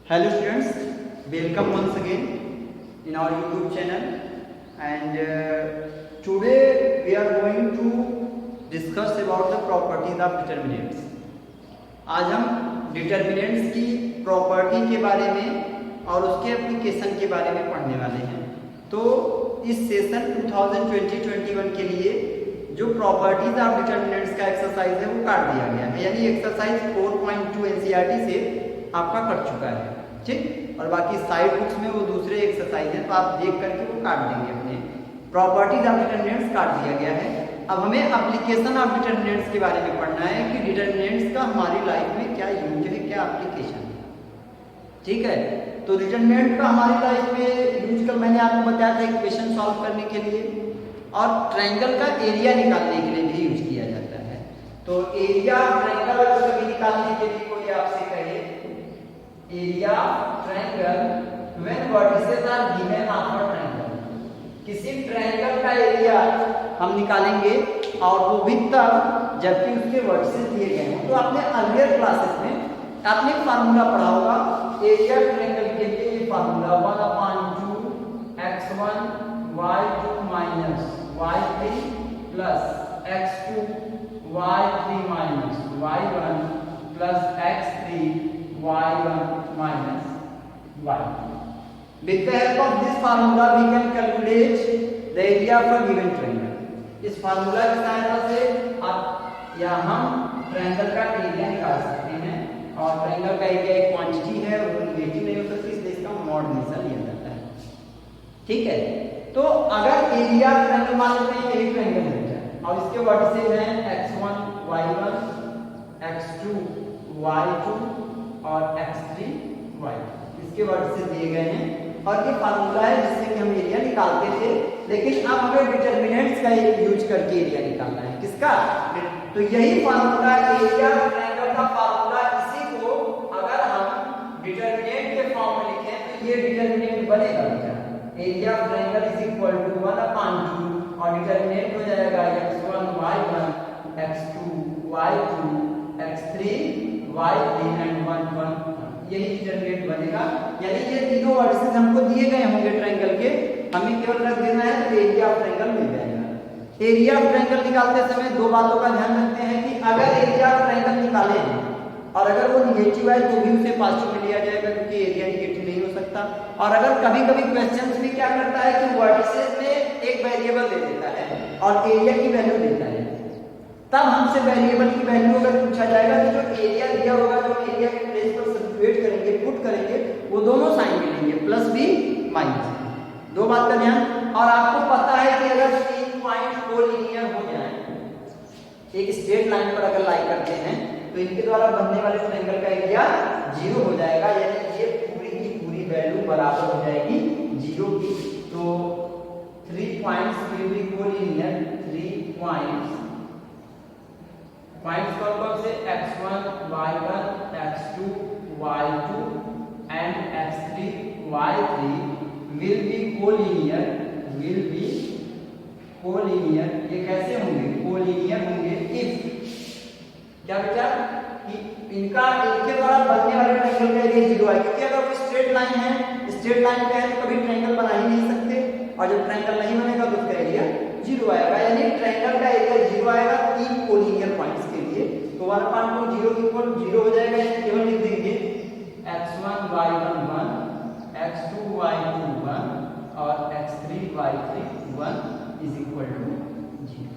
Hello students, welcome once again in our YouTube channel and today we are going to discuss about the properties of determinants. आज हम determinants की property के बारे में और उसके एप्लीकेशन के बारे में पढ़ने वाले हैं। तो इस सेशन 2020-21 के लिए जो प्रॉपर्टीज ऑफ डिटर्मिनेंट्स का एक्सरसाइज है वो काट दिया गया है, यानी एक्सरसाइज 4.2 एनसीईआरटी से आपका कट चुका है, ठीक। और बाकी साइड बुक्स में वो दूसरे एक्सरसाइज हैं, तो आप देख करके वो काट देंगे। अपने प्रॉपर्टीज ऑफ डिटर्मिनेंट्स काट दिया गया है। अब हमें एप्लीकेशन ऑफ डिटर्मिनेंट्स के बारे में पढ़ना है कि डिटर्मिनेंट्स का हमारी लाइफ में क्या यूज है, क्या एप्लीकेशन है, ठीक है। तो डिटर्मिनेंट का हमारी लाइफ में यूज कल मैंने आपको बताया था इक्वेशन सॉल्व करने के लिए और ट्रायंगल का एरिया निकालने के लिए भी यूज किया जाता है। तो एरिया ट्रायंगल अगर कभी निकालने के लिए कोई आपसे कहे area triangle when vertices are given of a triangle, किसी ट्रायंगल का एरिया हम निकालेंगे और वो भी तब जबकि उसके वर्टिसेस दिए गए हों। तो आपने अर्लियर क्लासेस में आपने फार्मूला पढ़ा होगा एरिया ट्रायंगल के लिए। ये formula 1/2 x1 y2 minus y3 plus x2 y3 minus y1 plus x3 y1 minus y. With the help of this formula, we can calculate the area of a given triangle. इस formula की सहायता से आप या हम triangle का area निकाल सकते हैं। और ट्रायंगल का एरिया एक क्वांटिटी है, वो नेगेटिव नहीं हो सकती, इसलिए इसका मॉड हमेशा लिया जाता है, ठीक है। तो अगर एरिया ट्रायंगल मान लेते हैं एक ट्रायंगल है और इसके वर्टिसेस हैं x1 y1 x2 y2 और x3 y, इसके वर्टिसेस दिए गए हैं और ये फार्मूला है जिससे कि हम एरिया निकालते थे। लेकिन अब हमें डिटर्मिनेंट्स का यूज करके एरिया निकालना है। किसका? तो यही फार्मूला एरिया ट्रायंगल का फार्मूला, इसी को अगर हम डिटर्मिनेंट के फॉर्म में लिखें तो ये डिटर्मिनेंट बनेगा बेटा। Area of triangle is equal to 1/2 और डिटर्मिनेंट हो जाएगा x1 y1 x2 y2 x3 y3 and 1 1, यही डिटर्मिनेंट बनेगा। यानी ये तीनों वर्टिसेस हमको दिए गए होंगे ट्रायंगल के, हमें केवल रख देना है तो एरिया ऑफ ट्रायंगल मिल जाएगा। एरिया ऑफ ट्रायंगल निकालते समय दो बातों का ध्यान रखते हैं कि अगर एरिया ऑफ ट्रायंगल निकालें और अगर वो निगेटिव है तो भी उसे पॉजिटिव में लिया जाएगा, क्योंकि एरिया निगेटिव नहीं हो सकता। और अगर कभी कभी क्वेश्चंस में क्या करता है कि वर्टिसेस में एक वेरिएबल दे देता है और एरिया की वैल्यू देता है, तब हमसे वेरिएबल की वैल्यू अगर पूछा जाएगा तो जो एरिया दिया होगा, जो एरिया के प्लेस पर सब्स्टिट्यूट करेंगे, पुट करेंगे, वो दोनों साइन मिलेंगे, प्लस भी माइनस। दो बात का ध्यान। और आपको पता है कि अगर तीन पॉइंट कोलिनियर हो जाए, एक स्ट्रेट लाइन पर अगर लाई करते हैं तो इनके द्वारा बनने वाले ट्रायंगल का एरिया 0 हो जाएगा, यानी ये पूरी की पूरी वैल्यू बराबर हो जाएगी 0 की। तो 3 points will be collinear, 3 points कौन से x1 y1 x2 y2 and x3 y3 will be collinear, ये कैसे होंगे? कोलिनियर होंगे if, क्या बेटा, कि इनके द्वारा बनने वाले ट्रायंगल का एरिया 0 है। क्योंकि अगर वो स्ट्रेट लाइन है, स्ट्रेट लाइन का है तो कभी ट्रायंगल बना ही नहीं सकते, और जब ट्रायंगल नहीं बनेगा तो उसका एरिया 0 आएगा। यानी ट्रायंगल का एरिया 0 आएगा तीन कोलिनियर पॉइंट्स के लिए। तो 1/2 0 हो जाएगा, यानी केवल लिख देंगे x1 y1 1 x2 y2 1 और x3 y3 1 is equal to 0।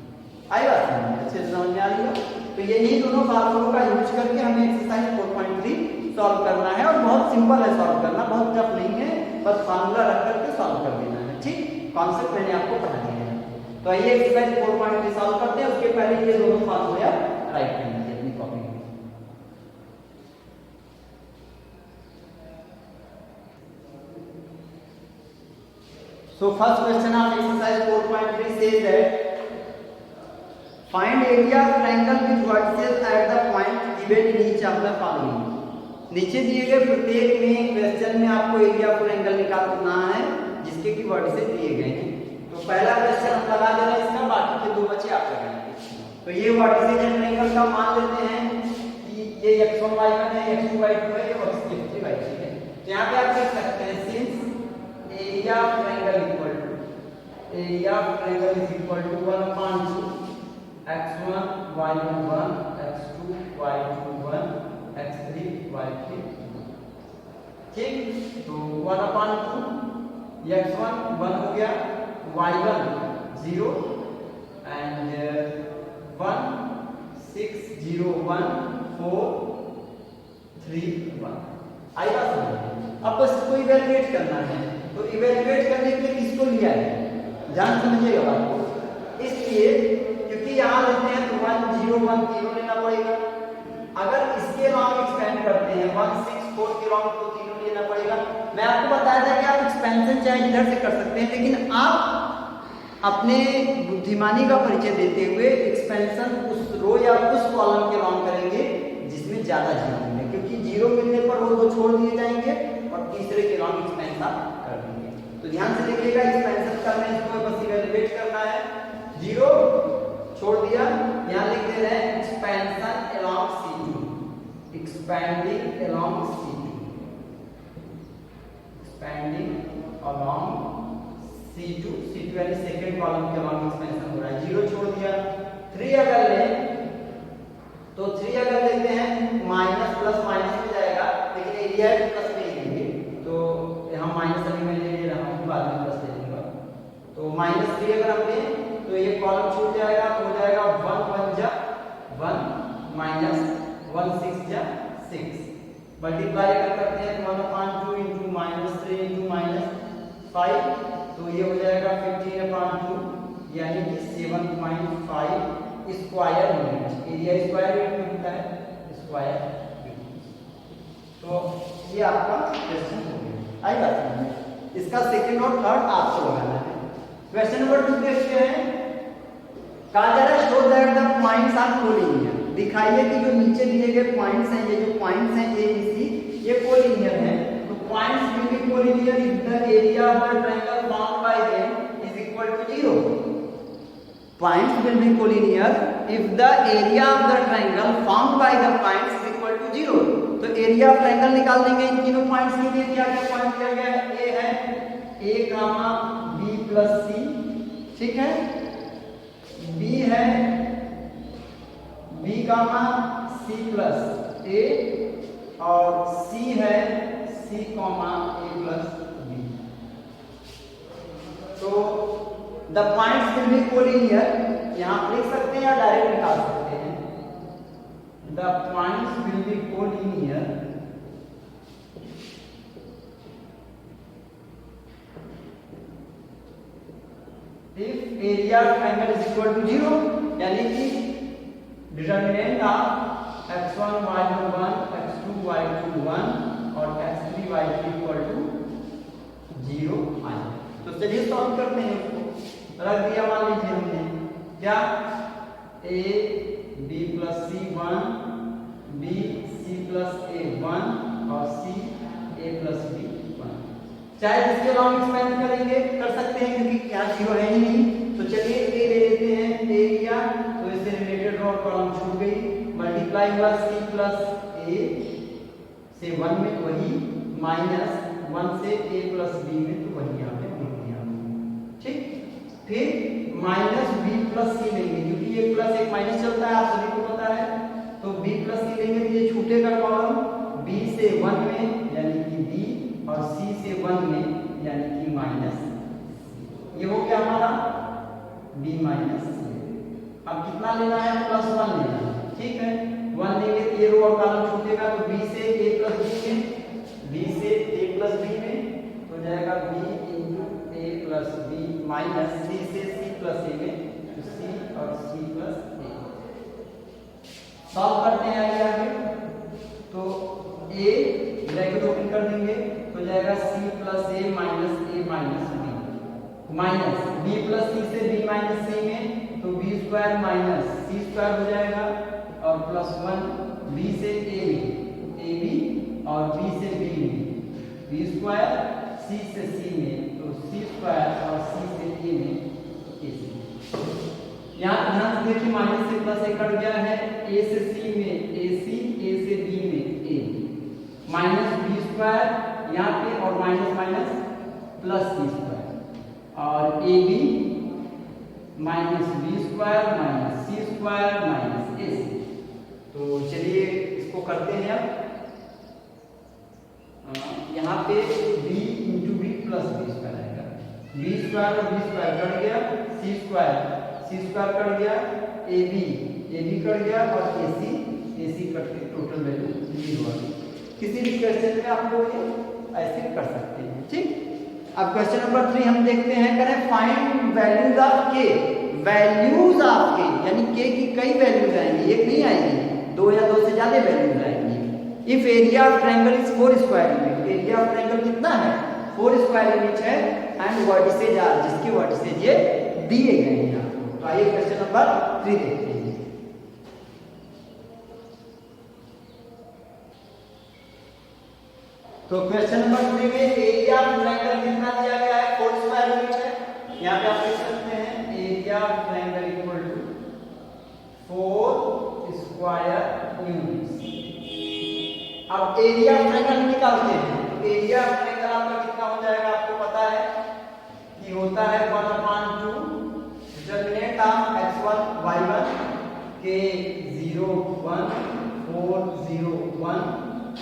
आई बात समझ में? अच्छे से समझ में आ रही है? तो यही दोनों फार्मूलों का यूज करके हमें एक्सरसाइज 4.3 सॉल्व करना है। और बहुत सिंपल है सॉल्व करना, बहुत टफ नहीं है, बस फार्मूला रख करके सॉल्व कर देना है, ठीक। कॉन्सेप्ट मैंने आपको पढ़ा दिया है। तो आइए एक्सरसाइज 4.3 सॉल्व करते हैं। उसके पहले ये दोनों फार्मूला राइट कर लीजिए अपनी कॉपी में। So first question of exercise 4.3 says that find area of triangle with vertices at the point given in each of the following. नीचे दिए गए प्रत्येक में क्वेश्चन में आपको एरिया ऑफ ट्रायंगल निकालना है जिसके की वर्टिसेस दिए गए हैं। तो पहला क्वेश्चन हम लगा देना इसका, बाकी के दो बचे आप लगाएंगे। तो ये वर्टिसेस है ट्रायंगल का, मान लेते हैं कि ये x1 y1 है, x2 y2 है, ये x3 y3 है। तो यहाँ पे आप लिख सकते हैं since area of triangle is equal to 1/2 x1 y1 x2 y2 x3 y3। ठीक, तो 1/2 x1 1 हो गया, y1 0 एंड 1 6 0 1 4 3 1। आई बात समझ? अब बस इसको इवैल्यूएट करना है, तो इवैल्यूएट करने के लिए किसको लिया है, ध्यान समझिएगा बात को। इसलिए क्योंकि यहाँ लेते हैं तो 1 0 1 तीनों लेना पड़ेगा। अगर इसके लॉन्ग एक्सपेंड करते हैं 1 6 4 के लॉन्ग तो तीनों लेना पड़ेगा। मैं आपको बताया था कि आप एक्सपेंशन चाहे इधर से कर सकते हैं, लेकिन आप अपने बुद्धिमानी का परिचय देते हुए एक्सपेंशन उस रो या उस कॉलम के लॉन्ग करेंगे जिसमें ज्यादा जीरो मिले, क्योंकि जीरो मिलने पर वो दो छोड़ दिए जाएंगे और तीसरे के लॉन्ग एक्सपेंशन आप कर देंगे। तो ध्यान से देखिएगा, एक्सपेंशन करना है इसको बस इवैल्यूएट करना है। जीरो छोड़ दिया, यहाँ लिख दे रहे हैं expansion along C2, expanding along C2, expanding along C2 यानी सेकंड कॉलम के अलोंग एक्सपेंशन हो रहा है। जीरो छोड़ दिया। 3 अगर ले तो 3 अगर लेते हैं माइनस प्लस माइनस में जाएगा, लेकिन एरिया प्लस में ही लेंगे, तो यहाँ माइनस अभी मैं ले रहा हूँ, बाद में प्लस ले लूंगा। तो -3 अगर हम लें तो ये कॉलम छूट जाएगा, तो हो जाएगा 1 1 जा 1 माइनस 1 6 जा 6। मल्टीप्लाई अगर करते हैं 1/2 इंटू -3 इंटू -5, तो ये हो जाएगा 15/2 यानी कि 7.5 square unit. Area square unit में होता है, स्क्वायर यूनिट। तो ये आपका क्वेश्चन हो गया। आई बात समझ? इसका सेकंड और थर्ड आपको लगाना है। क्वेश्चन नंबर 2 देखते हैं। कहा जा रहा है show that the points are collinear. दिखाइए कि जो नीचे दिए गए पॉइंट्स हैं, ये जो पॉइंट्स हैं ए बी सी, ये कोलिनियर हैं। तो points will be collinear if the area of the triangle formed by them is equal to 0। Points will be collinear if the area of the triangle formed by the points is equal to 0। तो area of triangle निकाल देंगे इन तीनों points के लिए। क्या क्या point दिया गया है? ए है a, b प्लस c, ठीक है। b है b, c प्लस a, और c है c, a प्लस b। तो the points will be collinear, यहां लिख सकते हैं या डायरेक्ट निकाल सकते हैं। The points will be collinear if area of triangle is equal to 0, यानी कि determinant of x1 y1 x2 y2 1 और x3 y3 इक्वल टू 0 आए। तो चलिए सॉल्व करते हैं उसको। रख दिया, मान लीजिए हमने क्या a b plus c 1 b c plus a 1 और c a प्लस b 1। चाहे जिसके लॉन्ग एक्सपेंड करेंगे कर सकते हैं, क्योंकि यहाँ 0 है ही नहीं। तो चलिए a ले लेते हैं, a लिया तो इससे रिलेटेड रो कॉलम छूट गई। मल्टीप्लाई हुआ c प्लस a से 1 में, वही माइनस 1 से a प्लस b में, तो वही यहाँ पे लिख दिया। ठीक, फिर माइनस b प्लस c लेंगे, क्योंकि ये प्लस एक माइनस चलता है, आप सभी को पता है। तो b प्लस c लेंगे तो ये छूटेगा कॉलम b से 1 में यानी कि b, और c से 1 में यानी कि माइनस। ये हो गया हमारा b माइनस c। अब कितना लेना है? +1 लेना है, ठीक है। 1 लेंगे तो ये रो और कॉलम छूटेगा, तो b से a प्लस b में, b से a प्लस b में हो जाएगा b into a plus b minus c से c प्लस a में, तो c और c प्लस a। सॉल्व करते हैं आगे। तो a ब्रैकेट ओपन कर देंगे तो जाएगा c plus a minus b minus b plus c से b माइनस c में, तो b square minus c square हो जाएगा, और प्लस 1 b से a में ab, और b से b में b स्क्वायर, c से c में तो c स्क्वायर, और c से a में तो a से। यहाँ ध्यान से देखिए, माइनस से प्लस a कट गया है, a से c में ac, a से b में a, माइनस b स्क्वायर यहाँ पे और minus minus plus C square और A B minus B square minus C square minus A C. तो चलिए इसको करते हैं अब। यहाँ पे b into B plus B square आएगा, बी स्क्वायर और बी स्क्वायर कट गया, सी स्क्वायर कट गया, ए बी कट गया और ए सी कट के टोटल वैल्यू 0 आ गई। किसी भी क्वेश्चन में आप लोग ये ऐसे कर सकते हैं, ठीक। अब क्वेश्चन नंबर 3 हम देखते हैं, करें फाइंड वैल्यूज ऑफ के, वैल्यूज ऑफ के यानी के की कई वैल्यूज आएंगी, एक नहीं आएगी, 2 या 2 से ज्यादा वैल्यूज आएंगी। If area of triangle is 4 square unit, area of triangle कितना है 4 स्क्वायर यूनिट है, एंड वर्टिसेज आर, जिसके वर्टिसेज ये दिए गए हैं आपको। तो आइए क्वेश्चन नंबर 3 देखते हैं। तो क्वेश्चन नंबर 3 में एरिया ऑफ ट्रायंगल कितना दिया गया है 4 स्क्वायर यूनिट है। यहाँ पे आप देख सकते हैं area of triangle equal to 4 square units. अब एरिया ऑफ ट्रायंगल निकालते हैं, तो एरिया ऑफ ट्रायंगल आपका कितना हो जाएगा, आपको पता है कि होता है 1/2 डिटरमिनेंट ऑफ x1 y1 के 0 1 4 0 1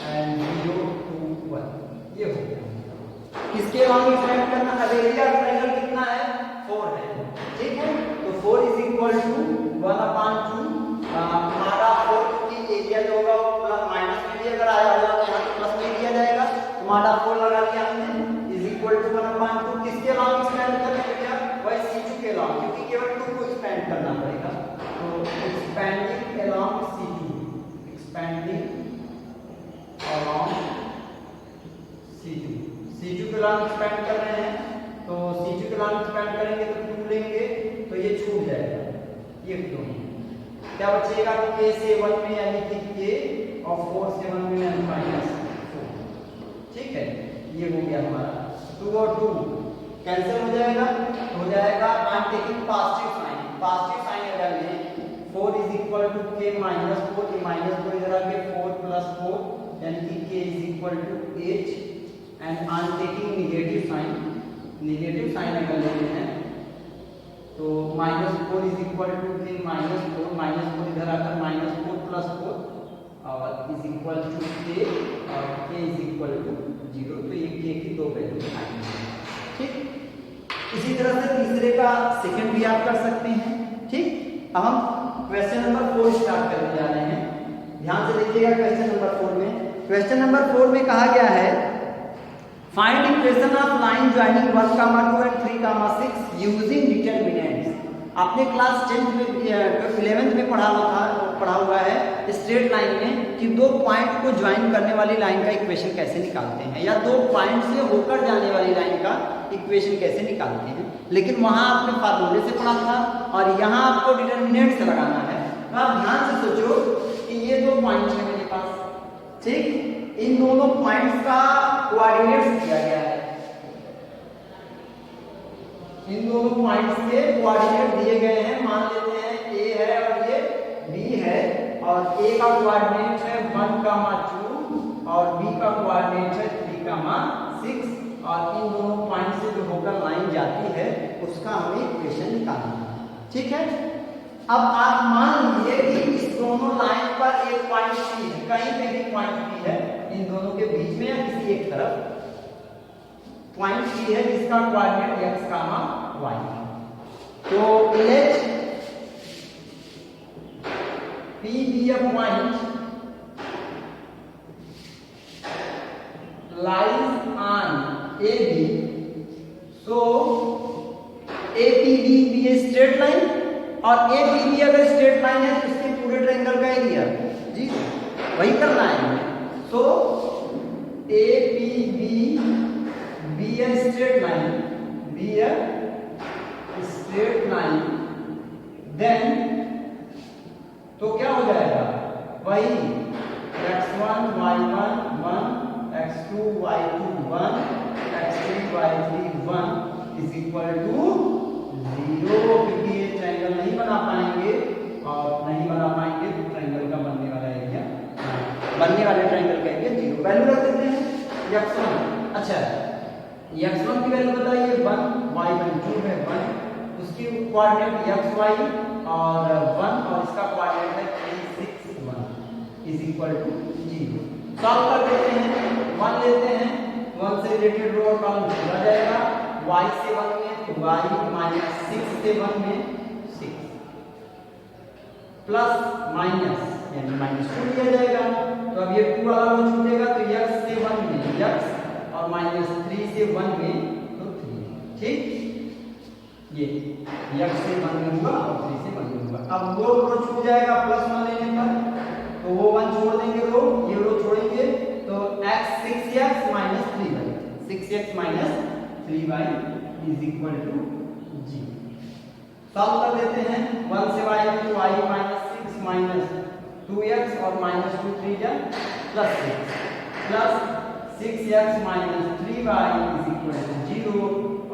एंड 0 2 1, ये हो गया। किसके लॉन्ग एक्सपेंड करना, अब एरिया ऑफ ट्रायंगल कितना है 4 है, ठीक है। तो 4 इज इक्वल टू 1/2 हमारा 4 की एरिया जो होगा वो प्लस माइनस में भी अगर आया होगा तो यहाँ पे प्लस में दिया जाएगा, तो हमारा 4 लगा दिया हमने इज इक्वल टू 1/2 किसके लॉन्ग एक्सपेंड करना भैया, वही C2 के लॉन्ग, क्योंकि केवल 2 को एक्सपेंड करना पड़ेगा। तो expanding along C2, expanding along C2 के लॉन्ग एक्सपेंड कर रहे हैं, तो C2 के लॉन्ग एक्सपेंड करेंगे तो 2 लेंगे तो ये छूट जाएगा, ये 2 क्या बचेगा k से 1 में यानी कि k और 4 से 1 में यानी -4, ठीक है। ये हो गया हमारा 2 और 2 कैंसिल हो जाएगा, हो जाएगा I am taking positive sign अगर लें 4 इज इक्वल टू k -4, ये -4 इधर आके 4 + 4 यानी कि k is equal to 8 and I am taking negative sign अगर लेते हैं तो -4 इज इक्वल टू k -4 इधर आकर -4 + 4 और इज इक्वल टू k और k इज इक्वल टू 0, तो ये k की 2 वैल्यू आएंगी, ठीक। इसी तरह से तीसरे का सेकंड भी आप कर सकते हैं, ठीक। अब हम क्वेश्चन नंबर 4 स्टार्ट करने जा रहे हैं, ध्यान से देखिएगा। क्वेश्चन नंबर 4 में, क्वेश्चन नंबर 4 में कहा गया है find equation of line joining 1, 2 and 3, 6 using determinants. आपने क्लास 10th में 11th में पढ़ा हुआ है स्ट्रेट लाइन में कि 2 पॉइंट को ज्वाइन करने वाली लाइन का इक्वेशन कैसे निकालते हैं, या 2 पॉइंट से होकर जाने वाली लाइन का इक्वेशन कैसे निकालते हैं। लेकिन वहां आपने फार्मूले से पढ़ा था और यहाँ आपको डिटरमिनेंट से लगाना है। तो आप ध्यान से सोचो कि ये 2 पॉइंट है मेरे पास, ठीक। इन दोनों पॉइंट्स का कोऑर्डिनेट्स दिया गया है, इन दोनों पॉइंट्स के कोऑर्डिनेट दिए गए हैं। मान लेते हैं A है और ये B है, और A का कोऑर्डिनेट है 1, 2 और B का कोऑर्डिनेट है 3, 6 और इन दोनों पॉइंट से जो होकर लाइन जाती है उसका हमें इक्वेशन निकालना है, ठीक है। अब आप मान लीजिए कि इस दोनों लाइन पर एक पॉइंट P है, कहीं पे भी पॉइंट P है, इन दोनों के बीच में या किसी एक तरफ पॉइंट P है जिसका कोऑर्डिनेट x, y है। तो late P be a point lies on AB, so APB be a straight line, और APB अगर स्ट्रेट लाइन है तो इसके पूरे ट्रायंगल का एरिया जी वही करना है हमें। सो APB be a straight line, then तो क्या हो जाएगा, वही x1 y1 1, x2 y2 1, x3 y3 1 is equal to 0, क्योंकि ये ट्रायंगल नहीं बना पाएंगे, और नहीं बना पाएंगे तो ट्रायंगल का बनने वाला एरिया, बनने वाले ट्रायंगल का एरिया 0 वैल्यू रख देते हैं। x1 अच्छा x1 की वैल्यू बताइए 1, y1 2 है 1, उसकी कोऑर्डिनेट x y और 1 और इसका कोऑर्डिनेट है 3 6 1 इज इक्वल टू 0। सॉल्व कर देते हैं, 1 लेते हैं, 1 से रिलेटेड रो और कॉलम जोड़ा जाएगा, y से 1 में तो y माइनस 6 से 1 में 6 प्लस माइनस यानी -2 लिया जाएगा, तो अब ये 2 वाला रो छूटेगा तो x से 1 में x और -3 से 1 में तो 3। ठीक, ये x से 1 में हुआ और 3 से 1 में हुआ। अब वो रो छूट जाएगा +1 लेने पर, तो वो 1 छोड़ देंगे रो, ये रो छोड़ेंगे तो x 6x - 3y 6x - 3y is equal to 0। Solve कर देते हैं, 1 से y में तो y -6 माइनस 2x और -2 3 जा +6 plus 6x - 3y is equal to 0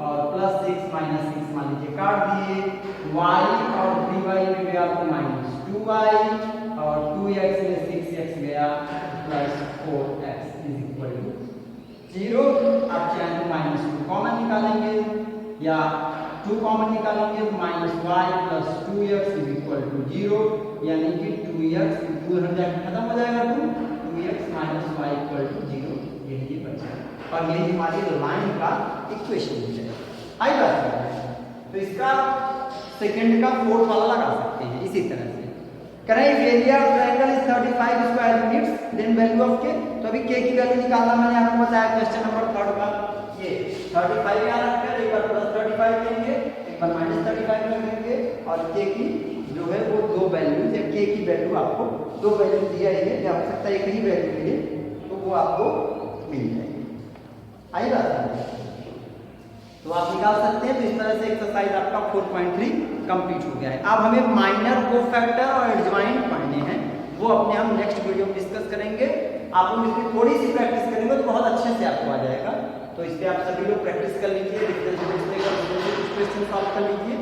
और +6 - 6 मान लीजिए काट दिए, y और 3y में गया तो -2y और 2x में 6x गया +4x इज इक्वल टू 0। आप चाहें तो -2 कॉमन निकालेंगे या 2 कॉमन निकालेंगे तो -y + 2x is equal to 0, यानी कि 2x 2 खत्म हो जाएगा, 2x - y इक्वल टू 0 यही बचा और यही हमारी लाइन का इक्वेशन है। आई बात है, तो इसका सेकंड का फोर्थ वाला लगा सकते हैं इसी तरह से। करें area of triangle is 35 square units then value of k, तो अभी k की वैल्यू निकालना मैंने आपको बताया क्वेश्चन नंबर 3 का। ये 35 यहां रखकर एक बार +35 लेंगे, एक बार -35 लेंगे और k की जो है वो दो वैल्यू या k की वैल्यू आपको दो वैल्यू दिया है या हो सकता है एक ही वैल्यू मिले तो वो आपको मिल जाएगी। आई बात है, तो आप निकाल सकते हैं। तो इस तरह से एक्सरसाइज आपका 4.3 कंप्लीट हो गया है। अब हमें माइनर कोफैक्टर और एडजॉइंट पढ़ने हैं, वो अपने हम नेक्स्ट वीडियो में डिस्कस करेंगे। आप लोग इसकी थोड़ी सी प्रैक्टिस करेंगे तो बहुत अच्छे से आपको आ जाएगा। तो इस पर आप सभी लोग प्रैक्टिस कर लीजिए, डिफरेंशियल का कुछ क्वेश्चन सॉल्व कर लीजिए।